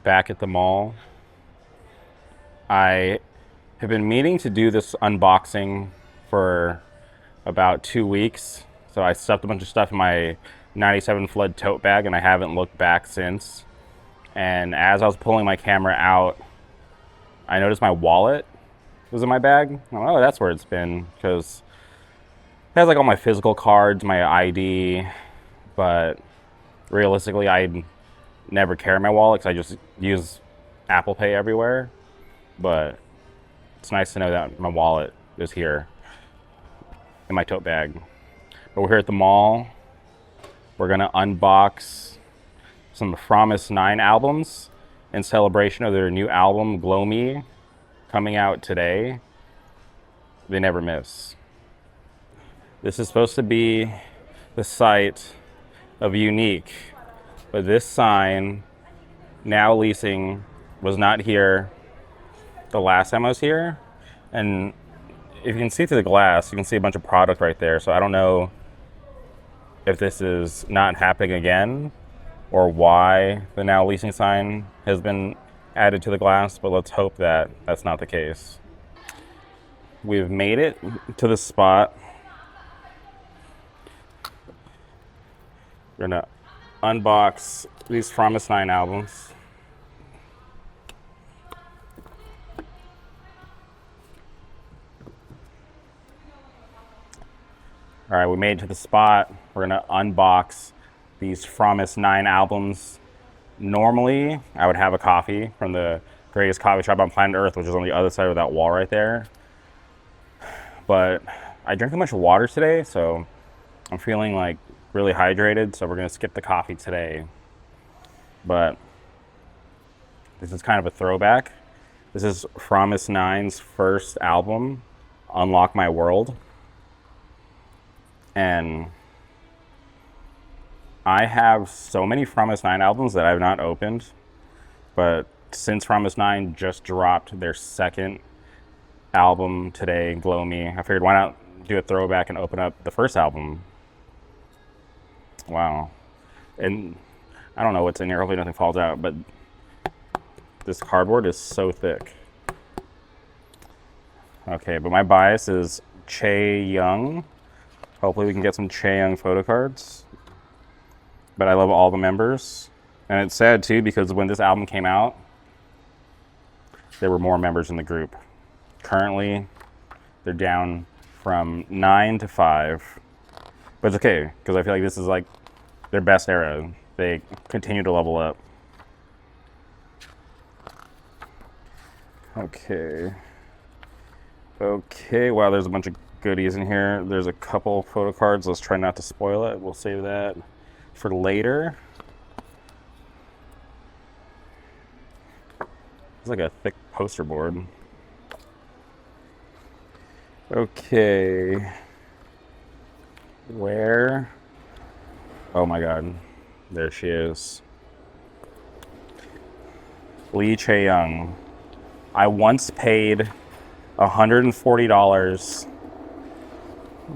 back at the mall. I have been meaning to do this unboxing for about 2 weeks. So I stuffed a bunch of stuff in my 97 Flood tote bag and I haven't looked back since. And as I was pulling my camera out, I noticed my wallet was in my bag. I'm like, oh, that's where it's been, because it has like all my physical cards, my ID, but realistically, I never carry my wallet because I just use Apple Pay everywhere. But it's nice to know that my wallet is here in my tote bag. But we're here at the mall. We're gonna unbox some Promise 9 albums in celebration of their new album, Glow Me, coming out today. They never miss. This is supposed to be the site of Unique, but this sign, Now Leasing, was not here the last time I was here. And if you can see through the glass, you can see a bunch of product right there. So I don't know if this is not happening again or why the Now Leasing sign has been added to the glass, but let's hope that that's not the case. We've made it to the spot. We're gonna unbox these Promise 9 albums. All right, we made it to the spot. We're gonna unbox these Promise 9 albums. Normally, I would have a coffee from the greatest coffee shop on planet Earth, which is on the other side of that wall right there. But I drank too much water today, so I'm feeling like really hydrated, so we're gonna skip the coffee today. But this is kind of a throwback. This is Promise 9's first album, Unlock My World. And I have so many Promise 9 albums that I've not opened, but since Promise 9 just dropped their second album today, Glow Me, I figured why not do a throwback and open up the first album. Wow. And I don't know what's in here, hopefully nothing falls out, but this cardboard is so thick. Okay, but my bias is Chaeyoung. Hopefully we can get some Chaeyoung photo cards. But I love all the members. And it's sad too, because when this album came out, there were more members in the group. Currently, they're down from 9 to 5. But it's okay, because I feel like this is like their best era. They continue to level up. Okay. Okay, wow, there's a bunch of goodies in here. There's a couple photo cards. Let's try not to spoil it. We'll save that for later. It's like a thick poster board. Okay. Where? Oh my god. There she is. Lee Chaeyoung. I once paid $140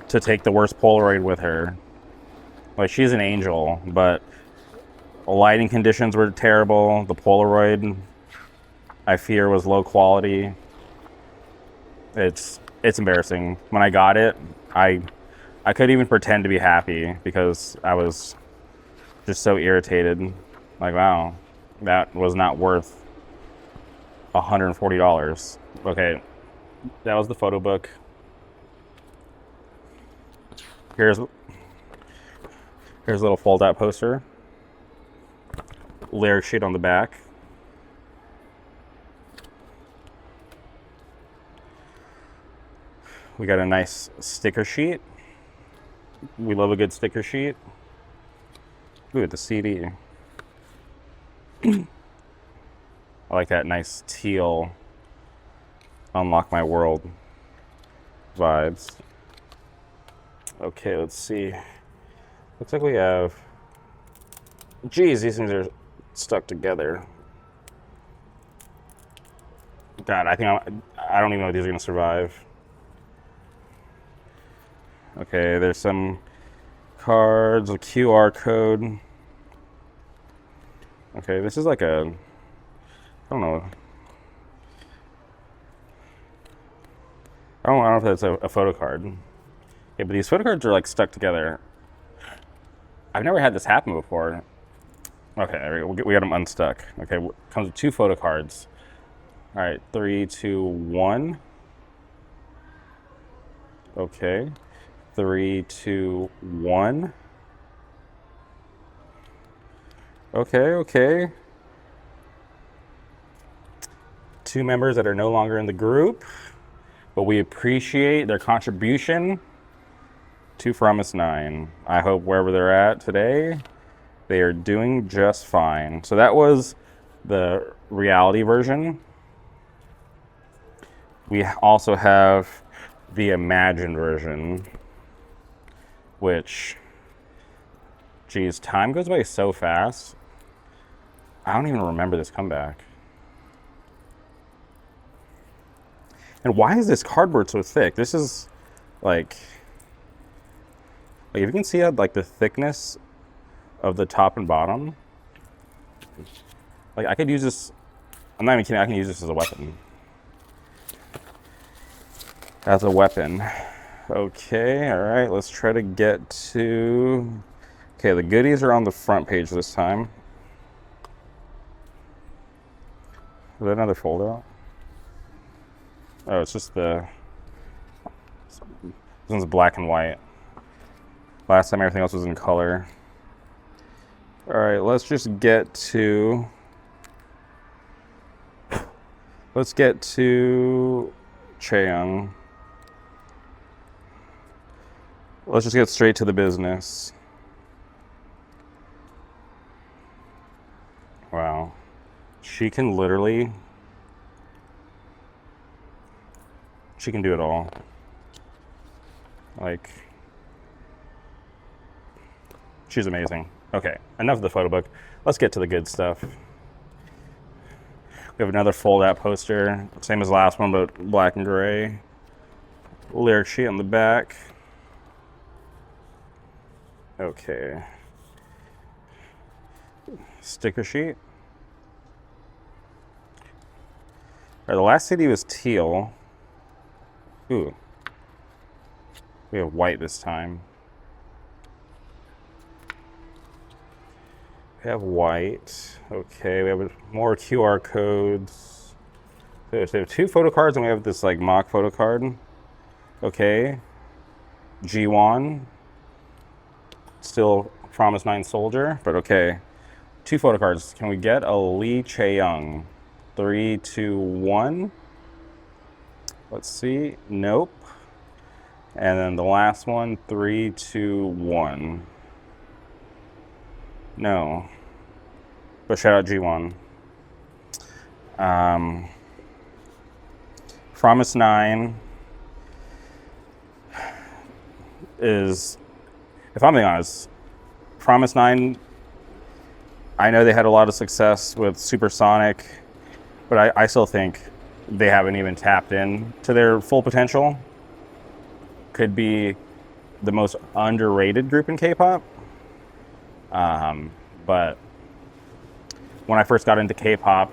to take the worst Polaroid with her. Like, she's an angel, but the lighting conditions were terrible. The Polaroid, I fear, was low quality. It's embarrassing. When I got it, I couldn't even pretend to be happy because I was just so irritated. Like, wow, that was not worth $140. Okay, that was the photo book. Here's a little fold-out poster. Lyric sheet on the back. We got a nice sticker sheet. We love a good sticker sheet. Ooh, the CD. I like that nice teal Unlock My World vibes. Okay, let's see. Looks like we have... Geez, these things are stuck together. God, I don't even know if these are gonna survive. Okay, there's some cards, a QR code. Okay, this is like a I don't know. I don't know if that's a photo card. Yeah, but these photo cards are like stuck together. I've never had this happen before. Okay, we got them unstuck. Okay, comes with 2 photo cards. All right, 3, 2, 1. Okay, 3, 2, 1. Okay. 2 members that are no longer in the group, but we appreciate their contribution to Promise 9. I hope wherever they're at today, they are doing just fine. So that was the reality version. We also have the imagined version, which, geez, time goes by so fast. I don't even remember this comeback. And why is this cardboard so thick? This is like if you can see like the thickness of the top and bottom, like I could use this. I'm not even kidding. I can use this as a weapon. Okay, all right. Let's try to get to. Okay, the goodies are on the front page this time. Is that another fold out? Oh, it's just this one's black and white. Last time everything else was in color. All right, let's get to Chaeyoung. Let's just get straight to the business. Wow. She can do it all. Like, she's amazing. Okay, enough of the photo book. Let's get to the good stuff. We have another fold-out poster, same as the last one, but black and gray. Lyric sheet on the back. Okay. Sticker sheet. All right, the last CD was teal. Ooh. We have white this time. We have white. Okay, we have more QR codes. So we have 2 photo cards and we have this like mock photo card. Okay. G1. Still Promise 9 soldier, but okay. 2 photo cards. Can we get a Lee Chaeyoung? 3, 2, 1. Let's see. Nope. And then the last one, 3, 2, 1. No. But shout out G1. Promise 9 is, if I'm being honest, Promise 9, I know they had a lot of success with Supersonic, but I still think they haven't even tapped in to their full potential. Could be the most underrated group in K-pop. But when I first got into K-pop,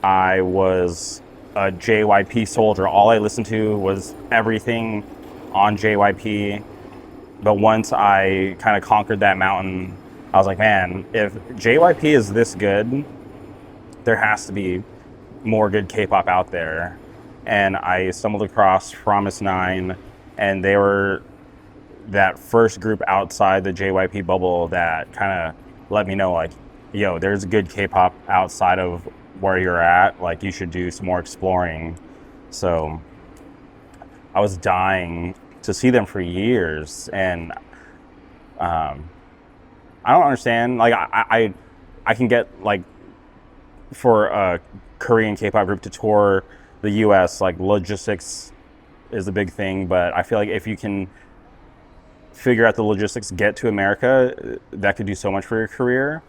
I was a JYP soldier. All I listened to was everything on JYP. But once I kind of conquered that mountain, I was like, man, if JYP is this good, there has to be more good K-pop out there. And I stumbled across Promise 9, and they were that first group outside the JYP bubble that kind of let me know, like, yo, there's good K-pop outside of where you're at. Like, you should do some more exploring. So I was dying to see them for years, and I don't understand. Like, I can get, like, for a Korean K-pop group to tour the US, like, logistics is a big thing, but I feel like if you can figure out the logistics, get to America, that could do so much for your career.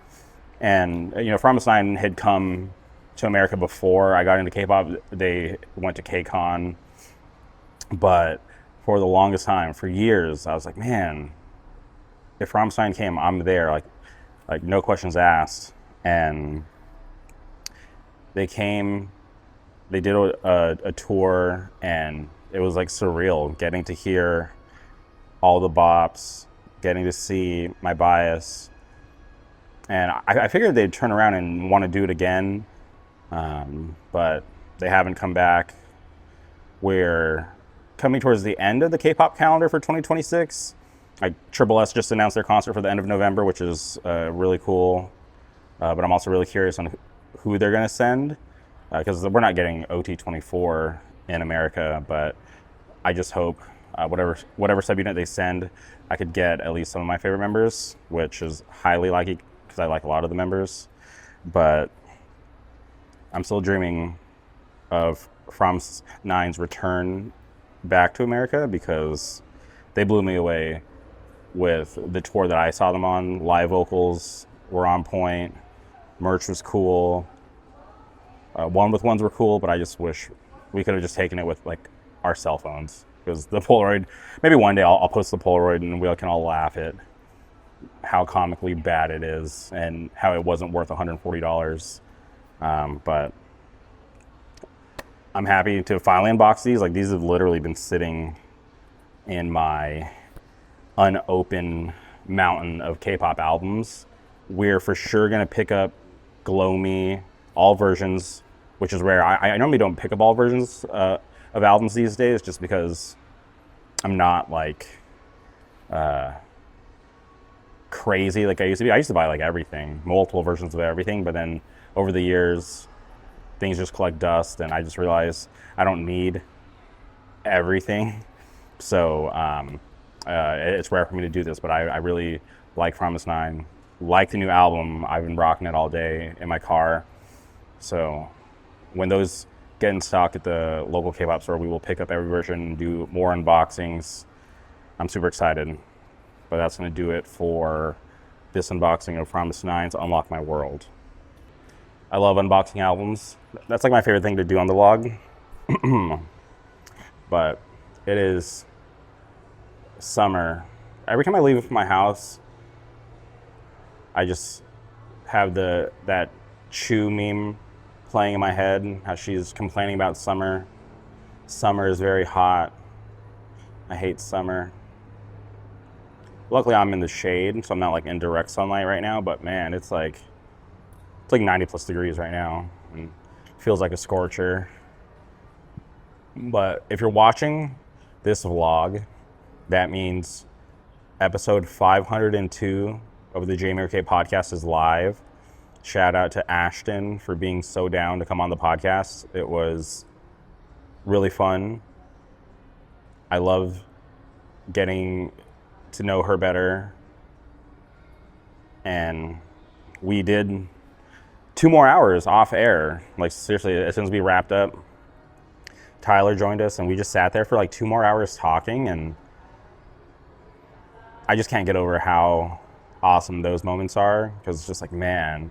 And, you know, Promise 9 had come to America before I got into K-pop. They went to KCON, but for the longest time, for years, I was like, man, if Promise 9 came, I'm there, like no questions asked. And They came, they did a tour, and it was like surreal getting to hear all the bops, getting to see My Bias. And I figured they'd turn around and want to do it again, but they haven't come back. We're coming towards the end of the K-pop calendar for 2026. Like Triple S just announced their concert for the end of November, which is really cool. But I'm also really curious on who they're going to send, because we're not getting OT24 in America. But I just hope whatever subunit they send, I could get at least some of my favorite members, which is highly likely because I like a lot of the members. But I'm still dreaming of From Nine's return back to America, because they blew me away with the tour that I saw them on. Live vocals were on point, merch was cool, one-with-ones were cool, but I just wish we could have just taken it with like our cell phones, because the Polaroid, maybe one day I'll post the Polaroid and we can all laugh at how comically bad it is and how it wasn't worth $140. But I'm happy to finally unbox these. Like, these have literally been sitting in my unopened mountain of K-pop albums. We're for sure gonna pick up Glow Me, all versions, which is rare. I normally don't pick up all versions of albums these days, just because I'm not like crazy like I used to be. I used to buy like everything, multiple versions of everything, but then over the years, things just collect dust, and I just realized I don't need everything. So it's rare for me to do this, but I really like Promise Nine, like the new album. I've been rocking it all day in my car. So when those get in stock at the local K-pop store, we will pick up every version and do more unboxings. I'm super excited. But that's going to do it for this unboxing of Promise Nine's Unlock My World. I love unboxing albums. That's like my favorite thing to do on the vlog. But it is summer. Every time I leave my house, I just have that Chew meme playing in my head, how she's complaining about summer. Summer is very hot. I hate summer. Luckily, I'm in the shade, so I'm not like in direct sunlight right now, but man, it's like 90 plus degrees right now, and feels like a scorcher. But if you're watching this vlog, that means episode 502 of the JMRK podcast is live. Shout out to Ashton for being so down to come on the podcast. It was really fun. I love getting to know her better. And we did 2 more hours off air. Like, seriously, as soon as we wrapped up, Tyler joined us and we just sat there for like 2 more hours talking, and I just can't get over how awesome those moments are, because it's just like, man,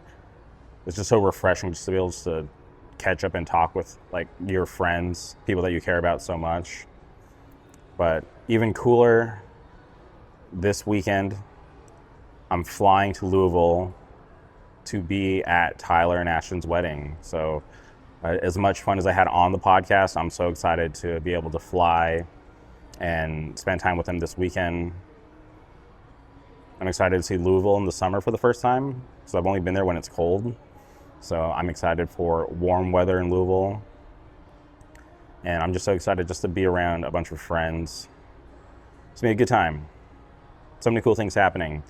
it's just so refreshing just to be able to catch up and talk with like your friends, people that you care about so much. But even cooler, this weekend, I'm flying to Louisville to be at Tyler and Ashton's wedding. So as much fun as I had on the podcast, I'm so excited to be able to fly and spend time with them this weekend. I'm excited to see Louisville in the summer for the first time, because I've only been there when it's cold. So I'm excited for warm weather in Louisville. And I'm just so excited just to be around a bunch of friends. It's gonna be a good time. So many cool things happening.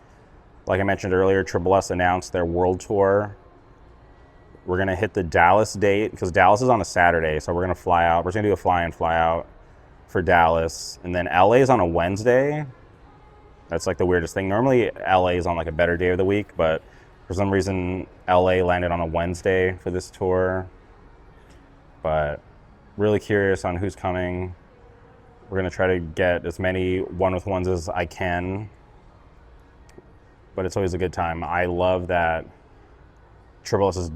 Like I mentioned earlier, Triple S announced their world tour. We're gonna hit the Dallas date, because Dallas is on a Saturday, so we're gonna fly out. We're gonna do a fly-in, fly-out for Dallas. And then LA is on a Wednesday. That's like the weirdest thing. Normally LA is on like a better day of the week, but for some reason LA landed on a Wednesday for this tour. But really curious on who's coming. We're gonna try to get as many one-with-ones as I can. But it's always a good time. I love that Triple S is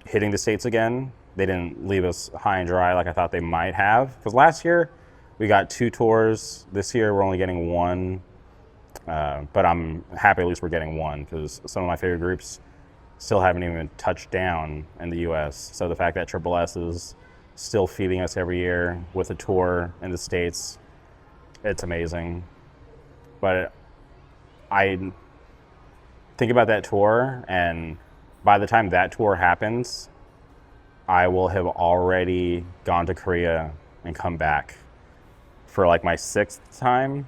hitting the States again. They didn't leave us high and dry like I thought they might have. Because last year we got 2 tours. This year we're only getting 1. But I'm happy at least we're getting 1, because some of my favorite groups still haven't even touched down in the US. So the fact that Triple S is still feeding us every year with a tour in the States, it's amazing. But I think about that tour, and by the time that tour happens, I will have already gone to Korea and come back for like my 6th time.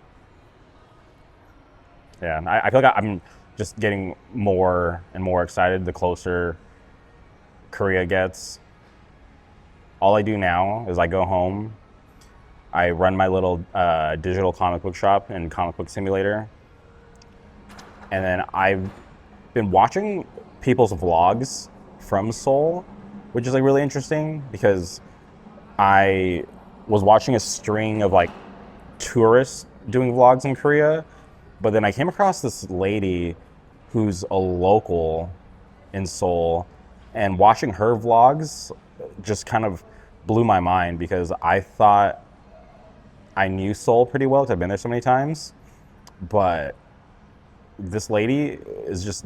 Yeah, I feel like I'm just getting more and more excited the closer Korea gets. All I do now is I go home, I run my little digital comic book shop and comic book simulator, and then I've been watching people's vlogs from Seoul, which is like really interesting because I was watching a string of like tourists doing vlogs in Korea, but then I came across this lady who's a local in Seoul, and watching her vlogs just kind of blew my mind because I thought I knew Seoul pretty well because I've been there so many times, but this lady is just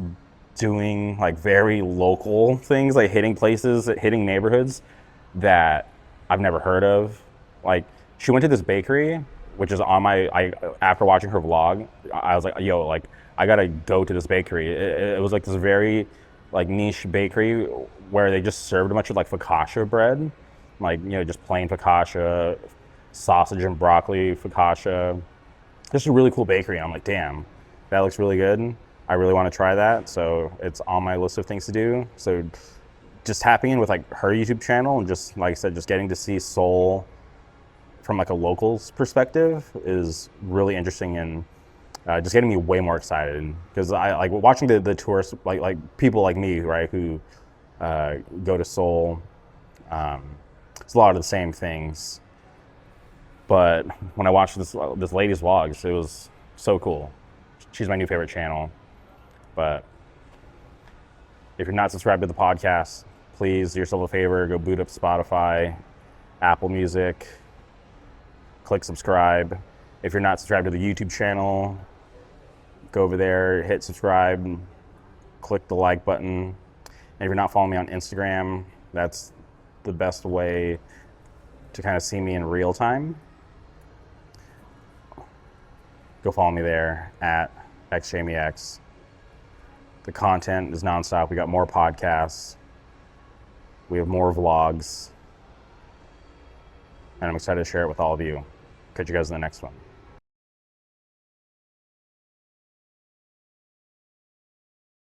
doing like very local things, like hitting places, hitting neighborhoods that I've never heard of. Like she went to this bakery, which is on after watching her vlog, I was like, yo, like I gotta go to this bakery. It was like this very like niche bakery where they just served a bunch of like focaccia bread, like, you know, just plain focaccia, sausage and broccoli focaccia. Just a really cool bakery. And I'm like, damn, that looks really good. I really want to try that. So it's on my list of things to do. So just tapping in with like her YouTube channel and just, like I said, just getting to see Seoul from like a local's perspective is really interesting, and just getting me way more excited because I like watching the tourists, like people like me, right, who go to Seoul. It's a lot of the same things, but when I watched this lady's vlogs, it was so cool. She's my new favorite channel. But if you're not subscribed to the podcast, please do yourself a favor, go boot up Spotify, Apple Music, click subscribe. If you're not subscribed to the YouTube channel, go over there, hit subscribe, click the like button. And if you're not following me on Instagram, that's the best way to kind of see me in real time. Go follow me there at xjamiex. The content is nonstop. We got more podcasts. We have more vlogs. And I'm excited to share it with all of you. Catch you guys in the next one.